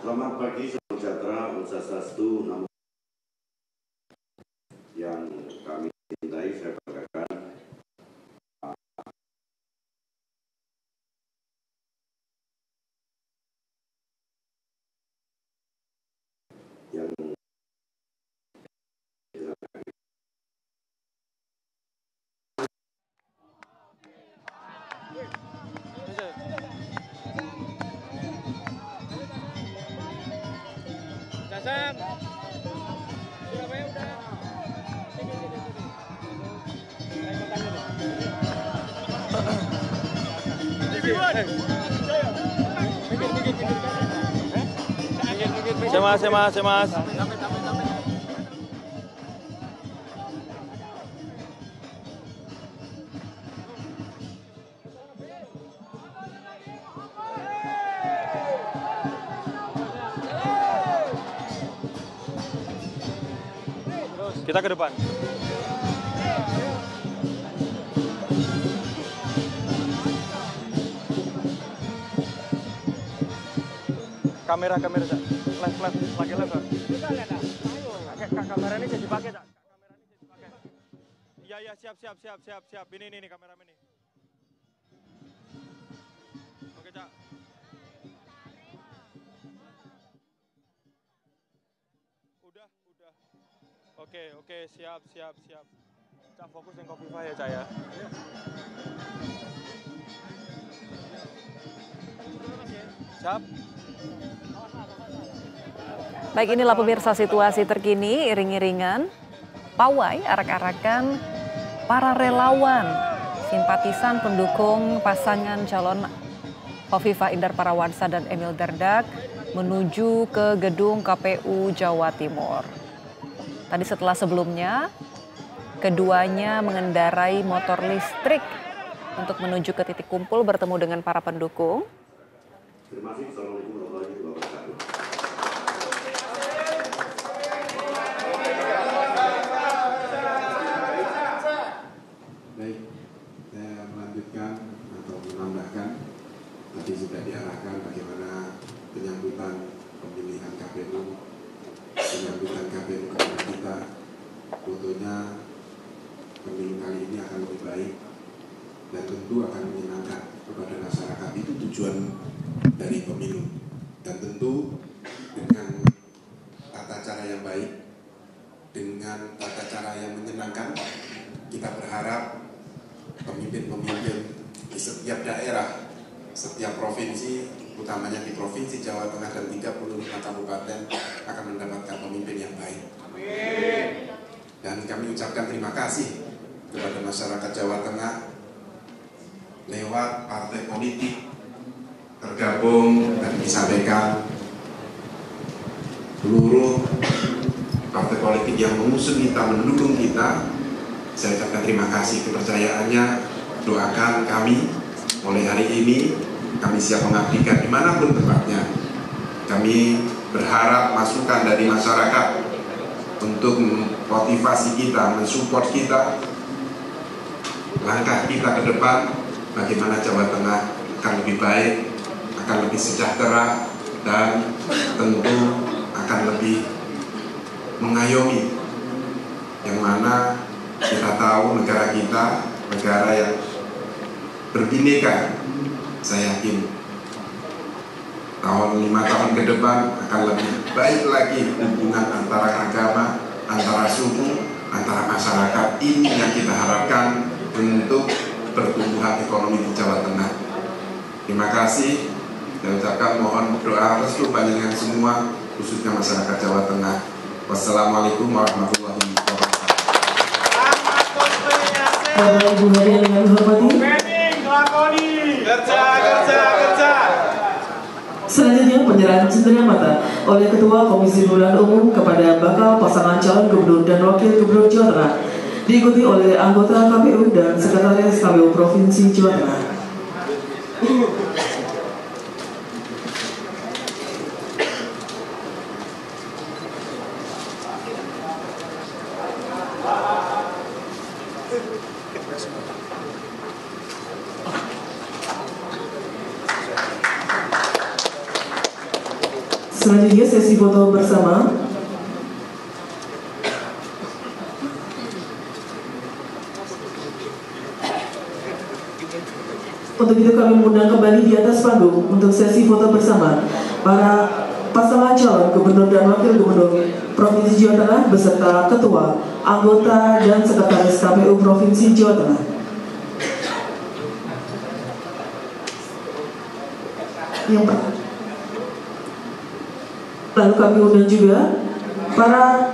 Selamat pagi, salam sejahtera, Om Swastiastu, Namo yang kami cintai, saya banggakan yang Dasam, Surabaya udah. Mas. Kita ke depan. Kamera, Cak. Live, pakai live, Cak. Kamera ini jadi pakai, Cak. Iya, siap. Ini kameramen ini. Oke, Cak. Udah. Oke, siap. Cak, fokus yang Kofifa ya, Cak ya. Siap. Baik, inilah pemirsa situasi terkini, iring-iringan, pawai, arak-arakan, para relawan, simpatisan pendukung pasangan calon Khofifah Indar Parawansa dan Emil Dardak menuju ke gedung KPU Jawa Timur. Tadi setelah sebelumnya, keduanya mengendarai motor listrik untuk menuju ke titik kumpul bertemu dengan para pendukung. terima kasih. Assalamualaikum warahmatullahi wabarakatuh. Baik, saya melanjutkan atau menambahkan tadi sudah diarahkan bagaimana penyambutan pemilihan KPU, penyambutan KPU kepada kita, fotonya pemilu kali ini akan lebih baik dan tentu akan menyenangkan kepada masyarakat. Itu tujuan dari pemilu, dan tentu dengan tata cara yang baik, dengan tata cara yang menyenangkan, kita berharap pemimpin-pemimpin di setiap daerah, setiap provinsi, utamanya di Provinsi Jawa Tengah dan 35 kabupaten akan mendapatkan pemimpin yang baik. Amin. Dan kami ucapkan terima kasih kepada masyarakat Jawa Tengah lewat partai politik tergabung dan disampaikan seluruh partai politik yang mengusung kita, mendukung kita. Saya ucapkan terima kasih kepercayaannya. Doakan kami mulai hari ini, kami siap mengabdikan dimanapun tempatnya. Kami berharap masukan dari masyarakat untuk motivasi kita, mensupport kita, langkah kita ke depan, bagaimana Jawa Tengah akan lebih baik, akan lebih sejahtera, dan tentu akan lebih mengayomi. Yang mana kita tahu negara kita, negara yang berbineka. Saya yakin 5 tahun ke depan akan lebih baik lagi hubungan antara agama, antara suku, antara masyarakat. Ini yang kita harapkan untuk pertumbuhan ekonomi di Jawa Tengah. Terima kasih. Saya ucapkan mohon doa restu panjenengan semua, khususnya masyarakat Jawa Tengah. Wassalamualaikum warahmatullahi wabarakatuh. Bapak Ibu hadirin yang dihormati, Kerja. selanjutnya penyerahan cendera mata oleh Ketua Komisi Pemilihan Umum kepada bakal pasangan calon gubernur dan wakil gubernur Jawa Tengah, diikuti oleh anggota KPU dan Sekretaris KPU Provinsi Jawa Tengah. Selanjutnya sesi foto bersama. Untuk itu kami mengundang kembali di atas panggung untuk sesi foto bersama para pasangan calon gubernur dan wakil gubernur Provinsi Jawa Tengah beserta ketua, anggota, dan sekretaris KPU Provinsi Jawa Tengah. Lalu kami undang juga para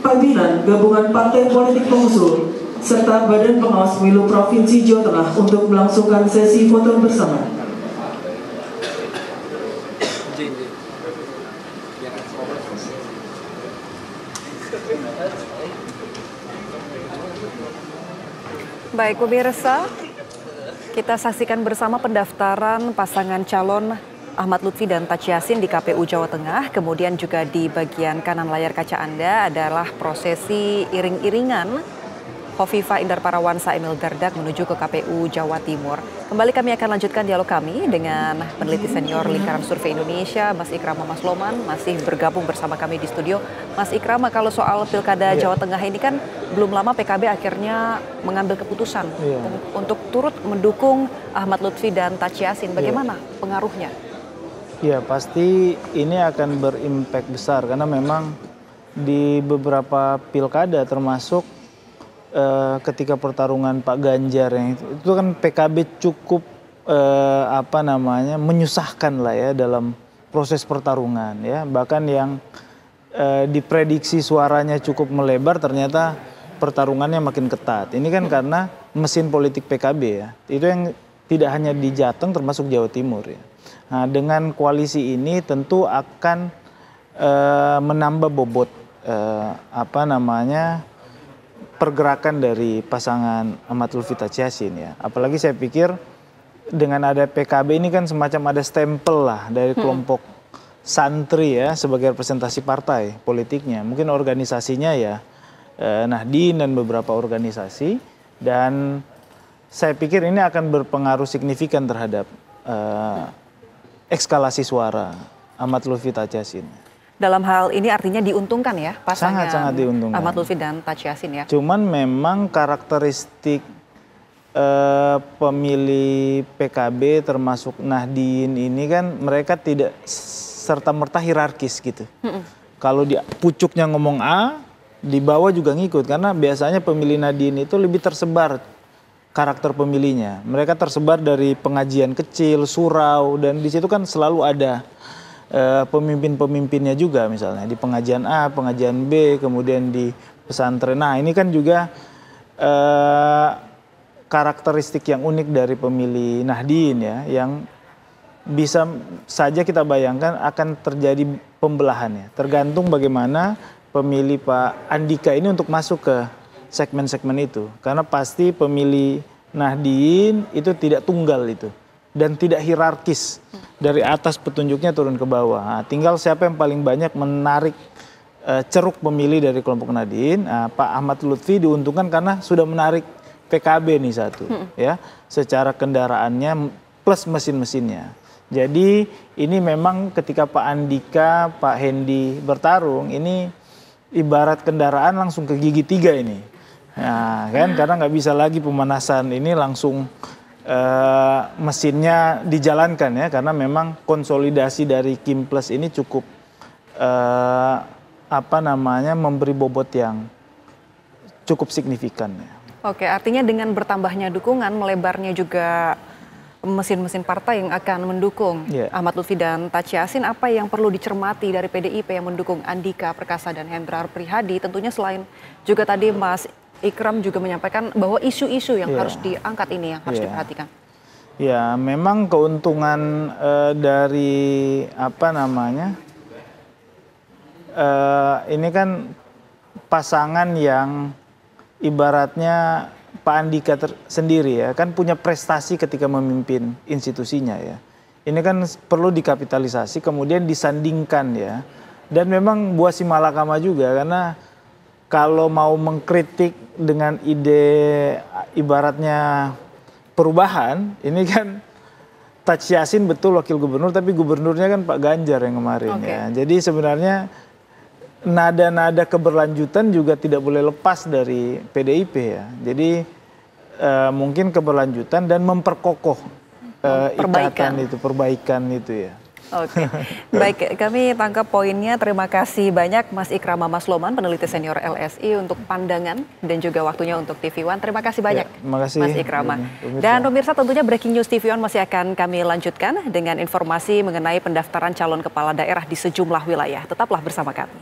pimpinan gabungan partai politik pengusul serta Badan Pengawas Pemilu Provinsi Jawa Tengah untuk melangsungkan sesi foto bersama. Baik pemirsa, kita saksikan bersama pendaftaran pasangan calon Ahmad Lutfi dan Taci Yassin di KPU Jawa Tengah. Kemudian juga di bagian kanan layar kaca Anda adalah prosesi iring-iringan Khofifah Indar Parawansa Emil Dardak menuju ke KPU Jawa Timur. Kembali kami akan lanjutkan dialog kami dengan peneliti senior Lingkaran Survei Indonesia, Mas Ikram Masloman, masih bergabung bersama kami di studio. Mas Ikram, kalau soal Pilkada Jawa Tengah ini kan belum lama PKB akhirnya mengambil keputusan untuk turut mendukung Ahmad Lutfi dan Taci Yassin. Bagaimana pengaruhnya? Ya, pasti ini akan berimpact besar karena memang di beberapa pilkada termasuk ketika pertarungan Pak Ganjar yang itu kan PKB cukup menyusahkan lah ya dalam proses pertarungan ya, bahkan yang diprediksi suaranya cukup melebar ternyata pertarungannya makin ketat. Ini kan karena mesin politik PKB ya, itu yang tidak hanya di Jateng termasuk Jawa Timur ya. Nah, dengan koalisi ini tentu akan menambah bobot pergerakan dari pasangan Ahmad Lutfi Taci Yassin ya. Apalagi saya pikir dengan ada PKB ini kan semacam ada stempel lah dari kelompok santri ya sebagai representasi partai politiknya. Mungkin organisasinya ya Nahdien dan beberapa organisasi, dan saya pikir ini akan berpengaruh signifikan terhadap eskalasi suara Ahmad Lutfi Taci Yassin. Dalam hal ini artinya diuntungkan ya pasangan sangat diuntungkan. Ahmad Lutfi dan Taci Yassin ya. Cuman memang karakteristik pemilih PKB termasuk Nahdien ini kan mereka tidak serta-merta hierarkis gitu. Kalau di pucuknya ngomong A, di bawah juga ngikut karena biasanya pemilih Nahdien itu lebih tersebar karakter pemilihnya. Mereka tersebar dari pengajian kecil, surau, dan di situ kan selalu ada pemimpin-pemimpinnya juga, misalnya di pengajian A, pengajian B, kemudian di pesantren. Nah, ini kan juga karakteristik yang unik dari pemilih Nahdien ya, yang bisa saja kita bayangkan akan terjadi pembelahannya. Tergantung bagaimana pemilih Pak Andika ini untuk masuk ke segmen-segmen itu. Karena pasti pemilih Nahdien itu tidak tunggal itu. Dan tidak hierarkis dari atas petunjuknya turun ke bawah. Nah, tinggal siapa yang paling banyak menarik ceruk pemilih dari kelompok Nahdien. Nah, Pak Ahmad Lutfi diuntungkan karena sudah menarik PKB nih satu, ya, secara kendaraannya plus mesin-mesinnya. Jadi ini memang ketika Pak Andika, Pak Hendi bertarung, ini ibarat kendaraan langsung ke gigi 3 ini. Nah, kan karena nggak bisa lagi pemanasan, ini langsung mesinnya dijalankan ya, karena memang konsolidasi dari Kim Plus ini cukup memberi bobot yang cukup signifikan ya. Oke, artinya dengan bertambahnya dukungan, melebarnya juga mesin-mesin partai yang akan mendukung Ahmad Lutfi dan Taci Yassin, apa yang perlu dicermati dari PDIP yang mendukung Andika Perkasa dan Hendrar Prihadi? Tentunya selain juga tadi Mas Ikram juga menyampaikan bahwa isu-isu yang harus diangkat ini yang harus diperhatikan. Ya, memang keuntungan dari ini kan pasangan yang ibaratnya Pak Andika sendiri ya kan punya prestasi ketika memimpin institusinya ya. Ini kan perlu dikapitalisasi kemudian disandingkan ya. Dan memang buah si malakama juga karena kalau mau mengkritik dengan ide ibaratnya perubahan, ini kan Taj Yassin betul wakil gubernur, tapi gubernurnya kan Pak Ganjar yang kemarin Oke. ya. Jadi sebenarnya nada-nada keberlanjutan juga tidak boleh lepas dari PDIP ya. Jadi mungkin keberlanjutan dan memperkokoh perbaikan itu ya. Oke, baik, kami tangkap poinnya. Terima kasih banyak Mas Ikrama Masloman, peneliti senior LSI untuk pandangan dan juga waktunya untuk TV One. Terima kasih banyak, terima kasih, Mas Ikrama. pemirsa. Dan pemirsa, tentunya Breaking News TV One masih akan kami lanjutkan dengan informasi mengenai pendaftaran calon kepala daerah di sejumlah wilayah. Tetaplah bersama kami.